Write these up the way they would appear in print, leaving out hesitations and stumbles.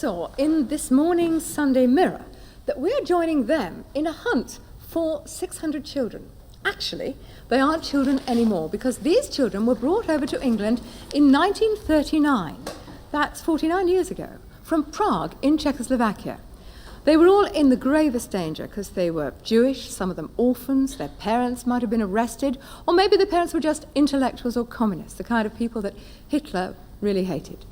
saw in this morning's Sunday Mirror that we're joining them in a hunt for 600 children. Actually, they aren't children anymore because these children were brought over to England in 1939. That's 49 years ago, from Prague in Czechoslovakia. They were all in the gravest danger because they were Jewish, some of them orphans, their parents might have been arrested, or maybe their parents were just intellectuals or communists, the kind of people that Hitler really hated.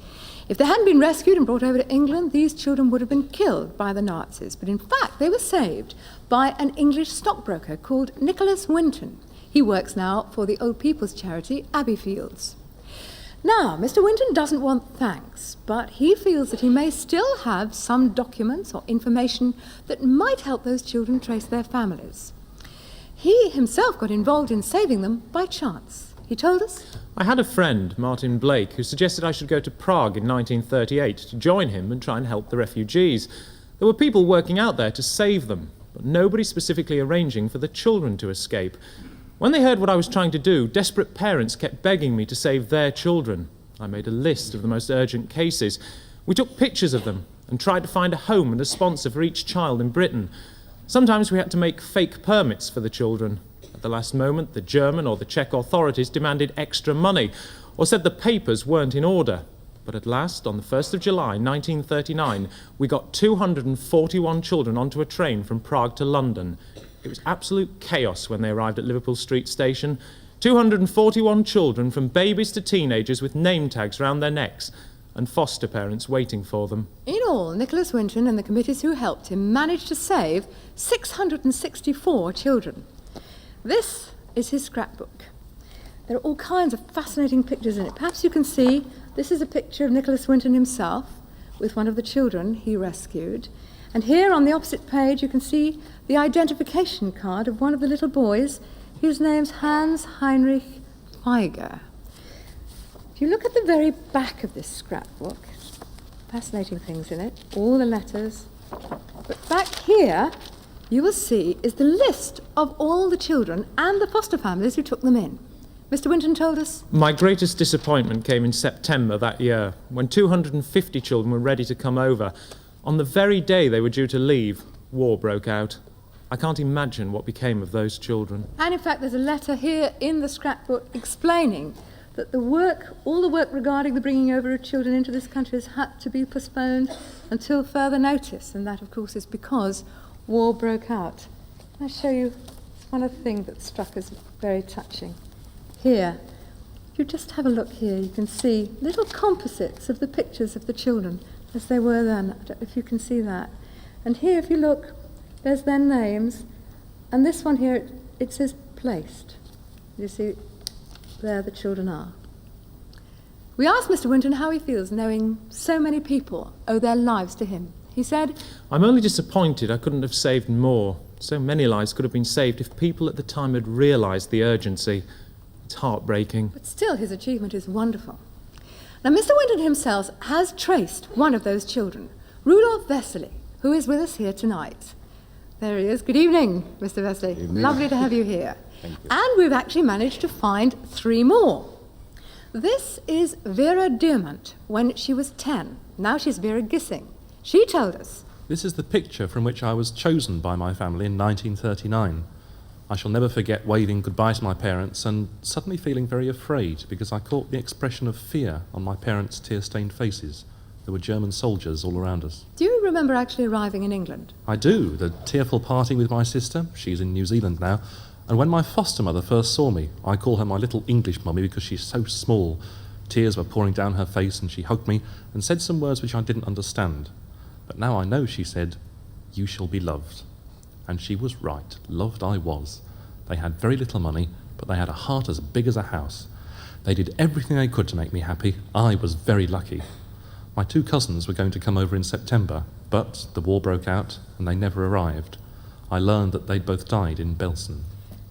If they hadn't been rescued and brought over to England, these children would have been killed by the Nazis. But in fact, they were saved by an English stockbroker called Nicholas Winton. He works now for the old people's charity, Abbeyfields. Now, Mr. Winton doesn't want thanks, but he feels that he may still have some documents or information that might help those children trace their families. He himself got involved in saving them by chance. He told us, I had a friend, Martin Blake, who suggested I should go to Prague in 1938 to join him and try and help the refugees. There were people working out there to save them, but nobody specifically arranging for the children to escape. When they heard what I was trying to do, desperate parents kept begging me to save their children. I made a list of the most urgent cases. We took pictures of them and tried to find a home and a sponsor for each child in Britain. Sometimes we had to make fake permits for the children. At the last moment, the German or the Czech authorities demanded extra money or said the papers weren't in order. But at last, on the 1st of July 1939, we got 241 children onto a train from Prague to London. It was absolute chaos when they arrived at Liverpool Street Station. 241 children, from babies to teenagers, with name tags round their necks and foster parents waiting for them. in all, Nicholas Winton and the committees who helped him managed to save 664 children. This is his scrapbook. There are all kinds of fascinating pictures in it. Perhaps you can see, this is a picture of Nicholas Winton himself with one of the children he rescued. And here on the opposite page you can see the identification card of one of the little boys whose name's Hans Heinrich Feiger. If you look at the very back of this scrapbook, fascinating things in it, all the letters. But back here you will see is the list of all the children and the foster families who took them in. Mr. Winton told us, My greatest disappointment came in September that year, when 250 children were ready to come over. On the very day they were due to leave, war broke out. I can't imagine what became of those children. and in fact there's a letter here in the scrapbook explaining that all the work regarding the bringing over of children into this country has had to be postponed until further notice, and that of course is because war broke out. I'll show you one other thing that struck us very touching. Here, if you just have a look here, you can see little composites of the pictures of the children as they were then. I don't know if you can see that. And here, if you look, there's their names, and this one here, it says placed. You see, there the children are. We asked Mr. Winton how he feels knowing so many people owe their lives to him. He said, I'm only disappointed I couldn't have saved more. So many lives could have been saved if people at the time had realised the urgency. It's heartbreaking. but still his achievement is wonderful. Now, Mr. Winton himself has traced one of those children, Rudolf Vesely, who is with us here tonight. There he is. Good evening, Mr. Vesely. Evening. Lovely to have you here. Thank you. And we've actually managed to find 3 more. This is Vera Diamant when she was 10. Now she's Vera Gissing. She told us, This is the picture from which I was chosen by my family in 1939. I shall never forget waving goodbye to my parents and suddenly feeling very afraid because I caught the expression of fear on my parents' tear-stained faces. There were German soldiers all around us. do you remember actually arriving in England? I do, the tearful parting with my sister, she's in New Zealand now, and when my foster mother first saw me, I call her my little English mummy because she's so small. Tears were pouring down her face and she hugged me and said some words which I didn't understand. But now I know she said, "You shall be loved." And she was right, loved I was. They had very little money, but they had a heart as big as a house. They did everything they could to make me happy. I was very lucky. My 2 cousins were going to come over in September, but the war broke out and they never arrived. I learned that they'd both died in Belsen.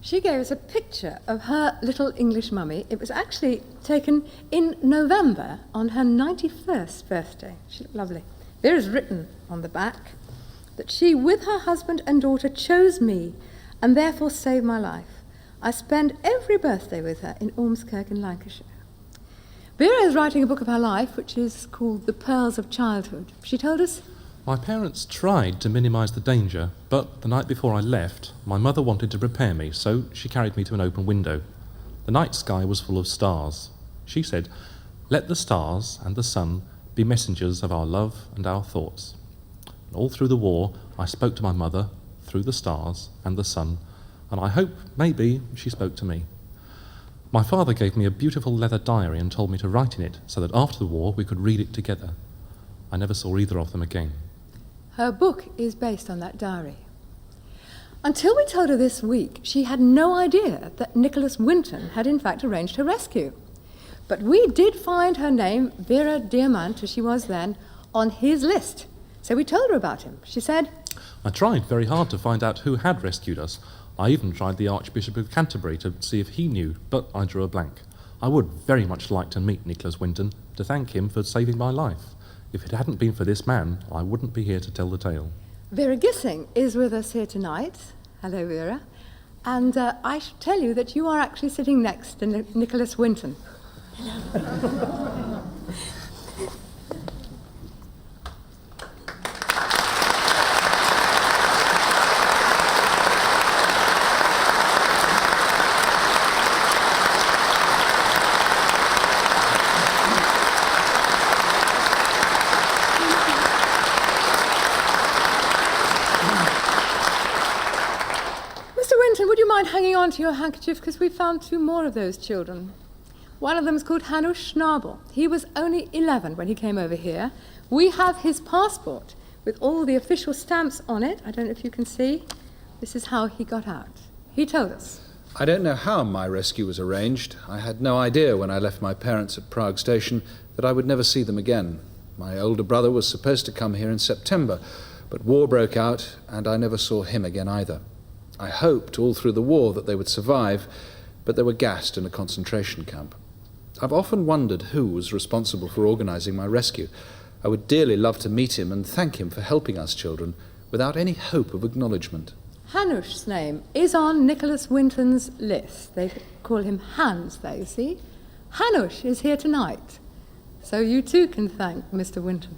She gave us a picture of her little English mummy. It was actually taken in November on her 91st birthday. She looked lovely. There is written on the back that she, with her husband and daughter, chose me and therefore saved my life. I spend every birthday with her in Ormskirk in Lancashire. Vera is writing a book of her life, which is called The Pearls of Childhood. She told us, My parents tried to minimise the danger, but the night before I left, my mother wanted to prepare me, so she carried me to an open window. The night sky was full of stars. She said, "Let the stars and the sun be messengers of our love and our thoughts." And all through the war, I spoke to my mother through the stars and the sun, and I hope maybe she spoke to me. My father gave me a beautiful leather diary and told me to write in it so that after the war we could read it together. I never saw either of them again. her book is based on that diary. Until we told her this week, she had no idea that Nicholas Winton had in fact arranged her rescue. But we did find her name, Vera Diamant, as she was then, on his list. So we told her about him. She said, I tried very hard to find out who had rescued us. I even tried the Archbishop of Canterbury to see if he knew, but I drew a blank. I would very much like to meet Nicholas Winton, to thank him for saving my life. If it hadn't been for this man, I wouldn't be here to tell the tale. Vera Gissing is with us here tonight. Hello, Vera. And I should tell you that you are actually sitting next to Nicholas Winton. Would you mind hanging on to your handkerchief, because we found two more of those children. One of them is called Hanush Schnabel. He was only 11 when he came over here. We have his passport with all the official stamps on it. I don't know if you can see. This is how he got out. He told us. I don't know how my rescue was arranged. I had no idea when I left my parents at Prague Station that I would never see them again. My older brother was supposed to come here in September, but war broke out and I never saw him again either. I hoped all through the war that they would survive, but they were gassed in a concentration camp. I've often wondered who was responsible for organising my rescue. I would dearly love to meet him and thank him for helping us children without any hope of acknowledgement. Hanush's name is on Nicholas Winton's list. They call him Hans there, you see. Hanush is here tonight, so you too can thank Mr. Winton.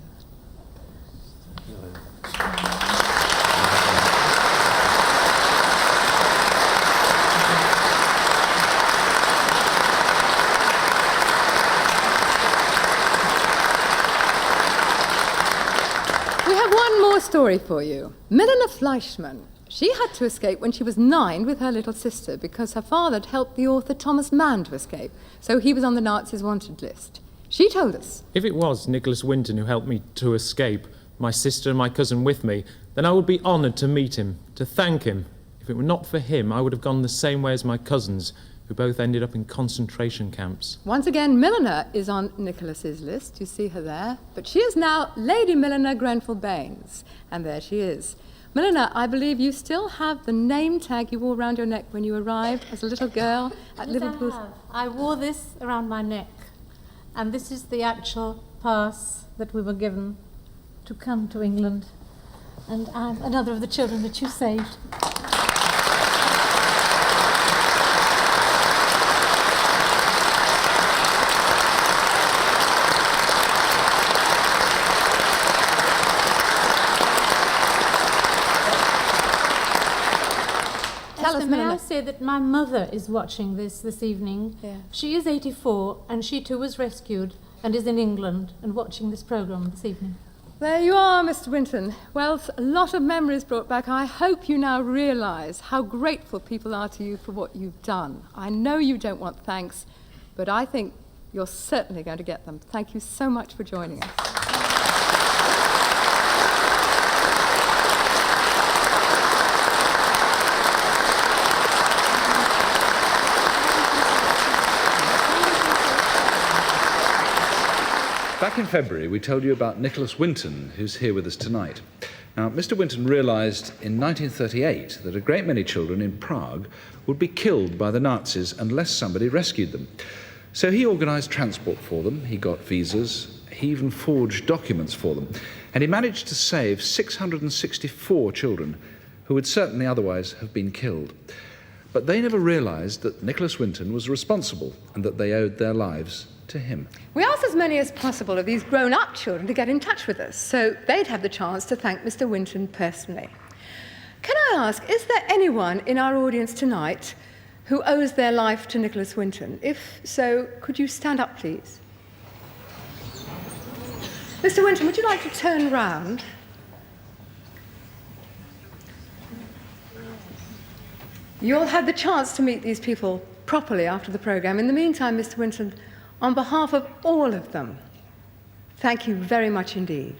Story for you. Milena Fleischmann. She had to escape when she was 9 with her little sister because her father had helped the author Thomas Mann to escape, so he was on the Nazis' wanted list. She told us. If it was Nicholas Winton who helped me to escape, my sister and my cousin with me, then I would be honoured to meet him, to thank him. If it were not for him, I would have gone the same way as my cousins, who both ended up in concentration camps. Once again, Milena is on Nicholas's list. You see her there. But she is now Lady Milena Grenfell-Baines. And there she is. Milena, I believe you still have the name tag you wore around your neck when you arrived as a little girl at Liverpool. I wore this around my neck. And this is the actual pass that we were given to come to England. And I'm another of the children that you saved. May I say that my mother is watching this evening. Yeah. She is 84 and she too was rescued and is in England and watching this programme this evening. There you are, Mr. Winton. Well, a lot of memories brought back. I hope you now realise how grateful people are to you for what you've done. I know you don't want thanks, but I think you're certainly going to get them. Thank you so much for joining us. Back in February, we told you about Nicholas Winton, who's here with us tonight. Now, Mr. Winton realised in 1938 that a great many children in Prague would be killed by the Nazis unless somebody rescued them. So he organised transport for them, he got visas, he even forged documents for them, and he managed to save 664 children who would certainly otherwise have been killed. But they never realised that Nicholas Winton was responsible and that they owed their lives to him. We asked as many as possible of these grown-up children to get in touch with us, so they'd have the chance to thank Mr. Winton personally. Can I ask, is there anyone in our audience tonight who owes their life to Nicholas Winton? If so, could you stand up, please? Mr. Winton, would you like to turn round? You'll have the chance to meet these people properly after the programme. In the meantime, Mr. Winton, on behalf of all of them, thank you very much indeed.